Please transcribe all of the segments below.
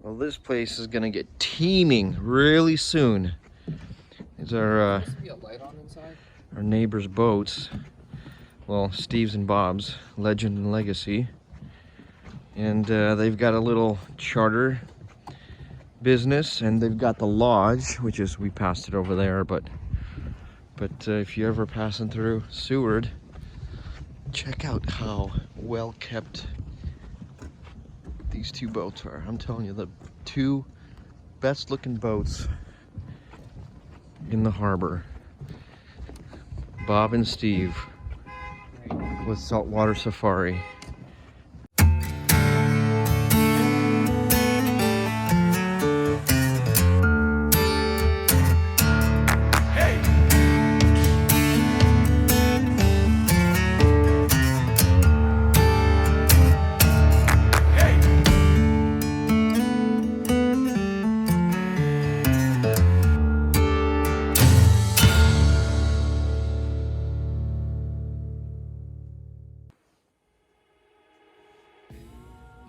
Well, this place is gonna get teeming really soon. These are be a light on inside? our neighbors' boats. Well, Steve's and Bob's, Legend and Legacy. And they've got a little charter business, and they've got the lodge, which is, we passed it over there, but if you're ever passing through Seward, check out how well kept these two boats are. I'm telling you, the two best looking boats in the harbor. Bob and Steve with Saltwater Safari.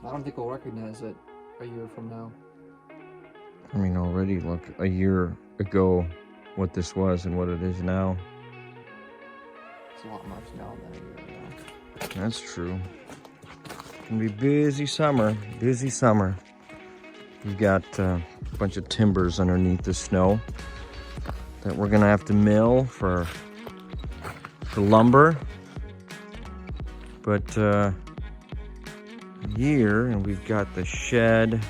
I don't think we'll recognize it a year from now. I mean, already look, a year ago what this was and what it is now. It's a lot more now than a year ago. That's true. It's gonna be busy summer, busy summer. We've got a bunch of timbers underneath the snow that we're gonna have to mill for lumber. But here, and we've got the shed.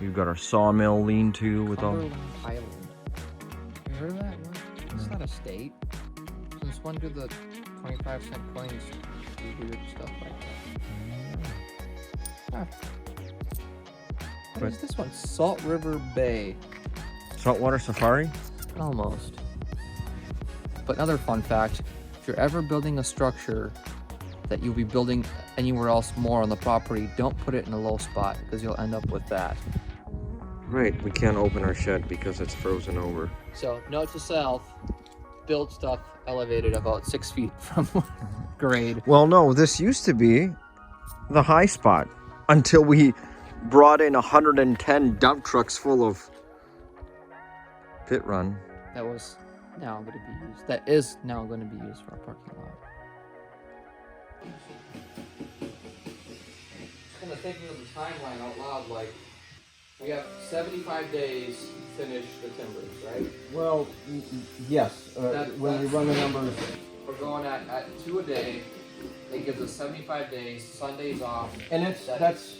We've got our sawmill lean-to with all. Island. You heard of that one? It's not a state. Since when do the 25-cent coins do weird stuff like that? Huh. What is this one? Salt River Bay. Saltwater Safari? Almost. But another fun fact, if you're ever building a structure that you'll be building anywhere else more on the property, don't put it in a low spot because you'll end up with that. Right, we can't open our shed because it's frozen over. So, note to self, build stuff elevated about 6 feet from grade. Well, no, this used to be the high spot until we brought in 110 dump trucks full of pit run. That was now going to be used. That is now going to be used for a parking lot. Kind of thinking of the timeline out loud, like we have 75 days to finish the timbers, right? Well, yes. When we run the numbers, we're going at 2 a day. It gives us 75 days, Sundays off. And that's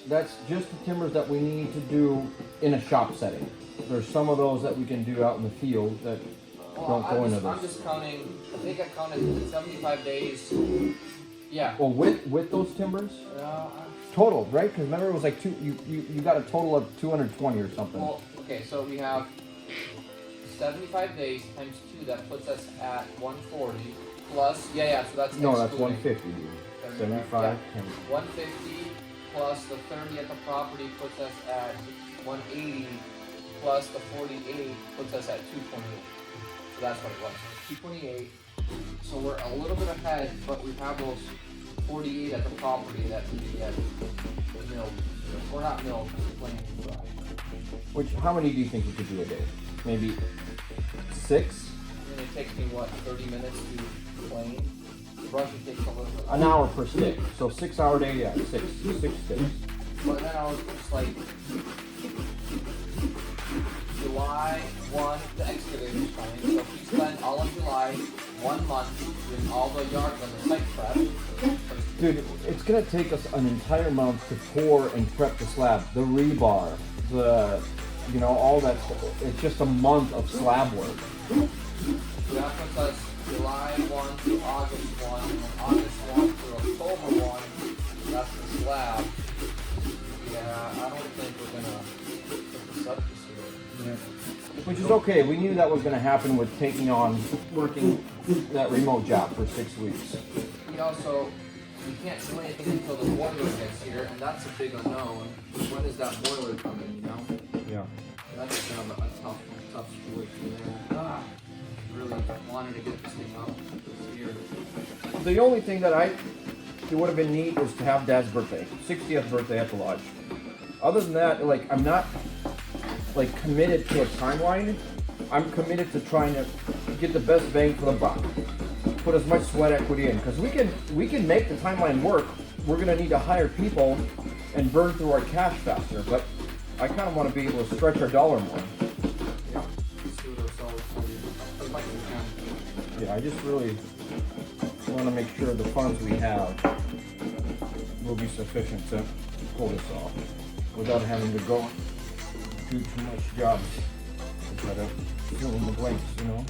just the timbers that we need to do in a shop setting. There's some of those that we can do out in the field that don't go into this. I'm just counting. I think I counted 75 days. Yeah. Well, with those timbers. Total, right? Because remember it was like you got a total of 220 or something. Well, okay, so we have 75 days times 2. That puts us at 140 plus. So that's no, that's excluding. 150. Dude. 75. Yeah. 150 plus the 30 at the property puts us at 180 plus the 48 puts us at 228. So that's what it was. 228. So we're a little bit ahead, but we have those 48 at the property that we get milled. Or not milled, plain dry. Which, how many do you think you could do a day? Maybe 6? And it takes me, what, 30 minutes to plane? The brushing takes a little bit. An hour per stick. So 6 hour day, yeah, 6 sticks. But then I was just like, July 1, the excavator's coming. So if we spend all of July, 1 month, doing all the yard on the site prep. Dude, it's gonna take us an entire month to pour and prep the slab, the rebar, all that stuff. It's just a month of slab work. So that puts us July 1 to August 1, and then August 1 to October 1. That's the slab. Yeah, I don't think we're gonna put this up this year. Yeah. Which is okay. We knew that was gonna happen with taking on working that remote job for 6 weeks. So we can't do anything until the boiler gets here, and that's a big unknown. When is that boiler coming, Yeah. That's kind of a tough situation there. Really wanted to get this thing up this year. The only thing that it would have been neat is to have Dad's birthday, 60th birthday at the lodge. Other than that, like, I'm not like committed to a timeline. I'm committed to trying to get the best bang for the buck. Put as much sweat equity in, because we can make the timeline work. We're gonna need to hire people and burn through our cash faster, but I kind of want to be able to stretch our dollar more. Yeah. See what ourselves for you. As much as we can. Yeah, I just really want to make sure the funds we have will be sufficient to pull this off without having to go do too much jobs to try to fill in the blanks, you know?